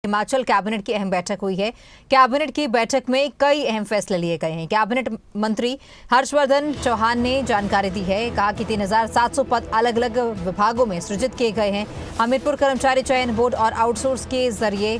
Himachal cabinet की अहम बैठक हुई है। कैबिनेट की बैठक में कई अहम फैसले लिए गए हैं। कैबिनेट मंत्री हर्षवर्धन चौहान ने जानकारी दी है। कहा कि 3700 पद अलग अलग विभागों में सृजित किए गए हैं। हमीरपुर कर्मचारी चयन बोर्ड और आउटसोर्स के जरिए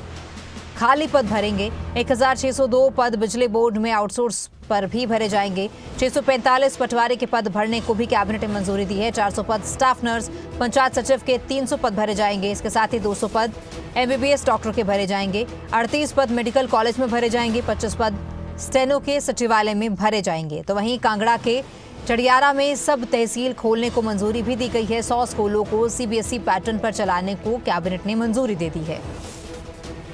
खाली पद भरेंगे। 1602 पद बिजली बोर्ड में आउटसोर्स पर भी भरे जाएंगे। 645 पटवारी के पद भरने को भी कैबिनेट ने मंजूरी दी है। 400 पद स्टाफ नर्स, पंचायत सचिव के 300 पद भरे जाएंगे। इसके साथ ही 200 पद एमबीबीएस डॉक्टर के भरे जाएंगे। 38 पद मेडिकल कॉलेज में भरे जाएंगे। 25 पद स्टेनो के सचिवालय में भरे जाएंगे। तो वहीं कांगड़ा के चड़ियारा में सब तहसील खोलने को मंजूरी भी दी गई है। 100 स्कूलों को सीबीएसई पैटर्न पर चलाने को कैबिनेट ने मंजूरी दे दी है।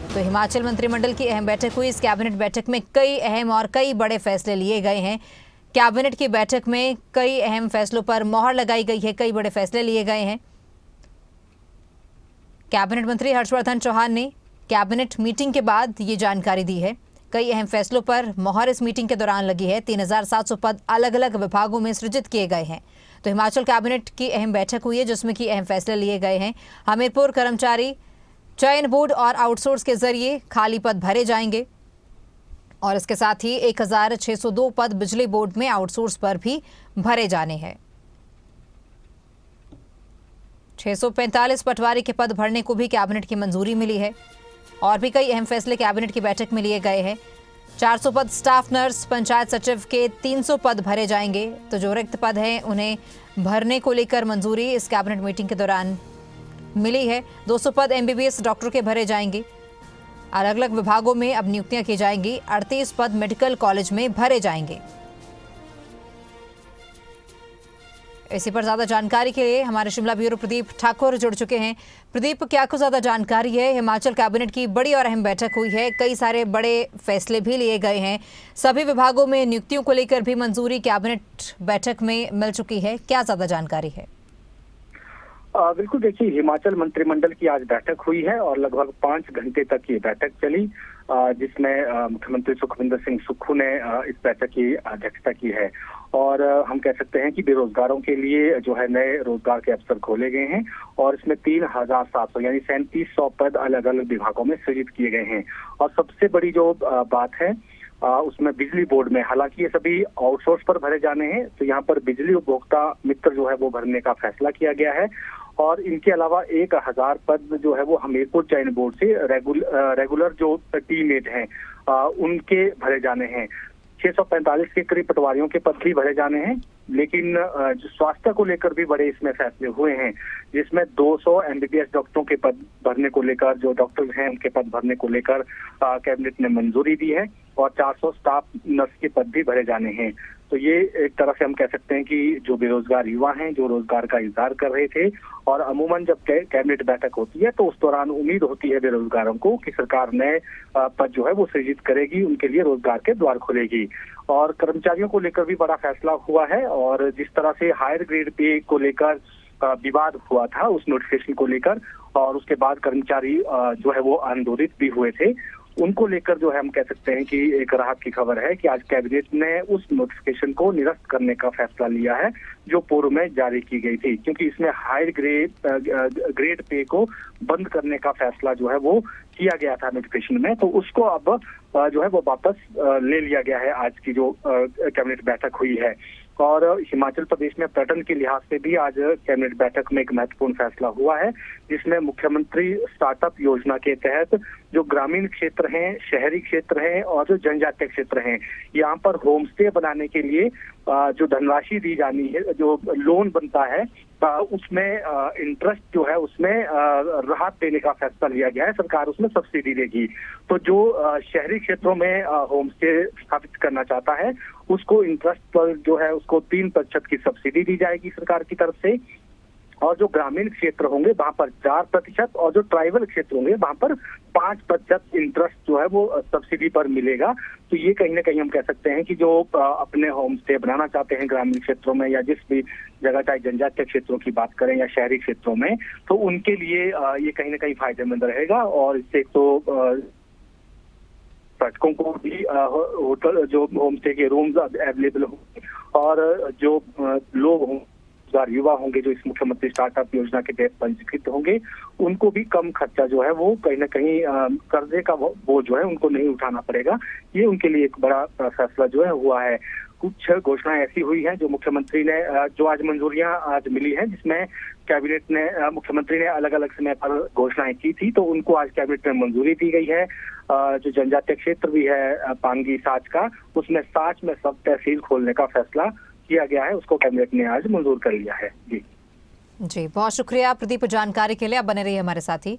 तो हिमाचल मंत्रिमंडल की अहम बैठक हुई। इस कैबिनेट बैठक में कई अहम और कई बड़े फैसले लिए गए हैं। कैबिनेट की बैठक में कई अहम फैसलों पर मोहर लगाई गई है। कई बड़े फैसले लिए गए हैं। कैबिनेट मंत्री हर्षवर्धन चौहान ने कैबिनेट मीटिंग के बाद ये जानकारी दी है। कई अहम फैसलों पर मोहर इस मीटिंग के दौरान लगी है। 3700 पद अलग अलग विभागों में सृजित किए गए हैं। तो हिमाचल कैबिनेट की अहम बैठक हुई है जिसमें कि अहम फैसले लिए गए हैं। हमीरपुर कर्मचारी चयन बोर्ड और आउटसोर्स के जरिए खाली पद भरे जाएंगे और इसके साथ ही 1602 पद बिजली बोर्ड में आउटसोर्स पर भी भरे जाने हैं। 645 पटवारी के पद भरने को भी कैबिनेट की मंजूरी मिली है और भी कई अहम फैसले कैबिनेट की बैठक में लिए गए हैं। 400 पद स्टाफ नर्स, पंचायत सचिव के 300 पद भरे जाएंगे। तो जो रिक्त पद हैं उन्हें भरने को लेकर मंजूरी इस कैबिनेट मीटिंग के दौरान मिली है। 200 पद एमबीबीएस डॉक्टर के भरे जाएंगे। अलग अलग विभागों में अब नियुक्तियां की जाएंगी। 38 पद मेडिकल कॉलेज में भरे जाएंगे। इसी पर ज्यादा जानकारी के लिए हमारे शिमला ब्यूरो प्रदीप ठाकुर जुड़ चुके हैं। प्रदीप, क्या कुछ ज्यादा जानकारी है? हिमाचल कैबिनेट की बड़ी और अहम बैठक हुई है। कई सारे बड़े फैसले भी लिए गए हैं। सभी विभागों में नियुक्तियों को लेकर भी मंजूरी कैबिनेट बैठक में मिल चुकी है। क्या ज्यादा जानकारी है? बिल्कुल, देखिए, हिमाचल मंत्रिमंडल की आज बैठक हुई है और लगभग 5 घंटे तक ये बैठक चली, जिसमें मुख्यमंत्री सुखविंदर सिंह सुक्खू ने इस बैठक की अध्यक्षता की है। और हम कह सकते हैं कि बेरोजगारों के लिए जो है नए रोजगार के अवसर खोले गए हैं और इसमें 3700 यानी 3700 पद अलग अलग विभागों में सृजित किए गए हैं। और सबसे बड़ी जो बात है उसमें बिजली बोर्ड में, हालांकि ये सभी आउटसोर्स पर भरे जाने हैं, तो यहाँ पर बिजली उपभोक्ता मित्र जो है वो भरने का फैसला किया गया है। और इनके अलावा 1000 पद जो है वो हमीरपुर चयन बोर्ड से रेगुलर जो टीममेट हैं उनके भरे जाने हैं। 645 के करीब पटवारियों के पद भी भरे जाने हैं। लेकिन जो स्वास्थ्य को लेकर भी बड़े इसमें फैसले हुए हैं, जिसमें 200 एमबीबीएस डॉक्टरों के पद भरने को लेकर, जो डॉक्टर हैं उनके पद भरने को लेकर कैबिनेट ने मंजूरी दी है और 400 स्टाफ नर्स के पद भी भरे जाने हैं। तो ये एक तरह से हम कह सकते हैं कि जो बेरोजगार युवा हैं, जो रोजगार का इंतजार कर रहे थे, और अमूमन जब कैबिनेट बैठक होती है तो उस दौरान उम्मीद होती है बेरोजगारों को कि सरकार नए पद जो है वो सृजित करेगी, उनके लिए रोजगार के द्वार खोलेगी। और कर्मचारियों को लेकर भी बड़ा फैसला हुआ है। और जिस तरह से हायर ग्रेड पे को लेकर विवाद हुआ था उस नोटिफिकेशन को लेकर, और उसके बाद कर्मचारी जो है वो आंदोलित भी हुए थे, उनको लेकर जो है हम कह सकते हैं कि एक राहत की खबर है कि आज कैबिनेट ने उस नोटिफिकेशन को निरस्त करने का फैसला लिया है जो पूर्व में जारी की गई थी, क्योंकि इसमें हायर ग्रेड पे को बंद करने का फैसला जो है वो किया गया था नोटिफिकेशन में। तो उसको अब जो है वो वापस ले लिया गया है आज की जो कैबिनेट बैठक हुई है। और हिमाचल प्रदेश में पर्यटन के लिहाज से भी आज कैबिनेट बैठक में एक महत्वपूर्ण फैसला हुआ है, जिसमें मुख्यमंत्री स्टार्टअप योजना के तहत जो ग्रामीण क्षेत्र हैं, शहरी क्षेत्र हैं और जो जनजातीय क्षेत्र हैं, यहाँ पर होम स्टे बनाने के लिए जो धनराशि दी जानी है, जो लोन बनता है, उसमें इंटरेस्ट जो है उसमें राहत देने का फैसला लिया गया है। सरकार उसमें सब्सिडी देगी। तो जो शहरी क्षेत्रों में होम स्टे स्थापित करना चाहता है उसको इंटरेस्ट पर जो है उसको 3% की सब्सिडी दी जाएगी सरकार की तरफ से। और जो ग्रामीण क्षेत्र होंगे वहां पर 4% और जो ट्राइबल क्षेत्र होंगे वहां पर 5% इंटरेस्ट जो है वो सब्सिडी पर मिलेगा। तो ये कहीं ना कहीं हम कह सकते हैं कि जो अपने होम स्टे बनाना चाहते हैं ग्रामीण क्षेत्रों में या जिस भी जगह, चाहे जनजातीय क्षेत्रों की बात करें या शहरी क्षेत्रों में, तो उनके लिए ये कहीं ना कहीं फायदेमंद रहेगा। और इससे तो पर्यटकों को भी होटल जो होम स्टे के रूम्स अवेलेबल होंगे और जो लोग हों बेरोजगार युवा होंगे जो इस मुख्यमंत्री स्टार्टअप योजना के तहत पंजीकृत होंगे, उनको भी कम खर्चा जो है वो कहीं ना कहीं कर्जे का बोझ जो है उनको नहीं उठाना पड़ेगा। ये उनके लिए एक बड़ा फैसला जो है हुआ है। कुछ घोषणाएं ऐसी हुई हैं जो मुख्यमंत्री ने जो आज मंजूरियां आज मिली हैं, जिसमें कैबिनेट ने मुख्यमंत्री ने अलग अलग समय पर घोषणाएं की थी, तो उनको आज कैबिनेट में मंजूरी दी गई है। जो जनजातीय क्षेत्र भी है पांगी साच का, उसमें साच में सब तहसील खोलने का फैसला किया गया है, उसको कैबिनेट ने आज मंजूर कर लिया है। जी बहुत शुक्रिया प्रदीप जानकारी के लिए। आप बने रहिए हमारे साथ ही।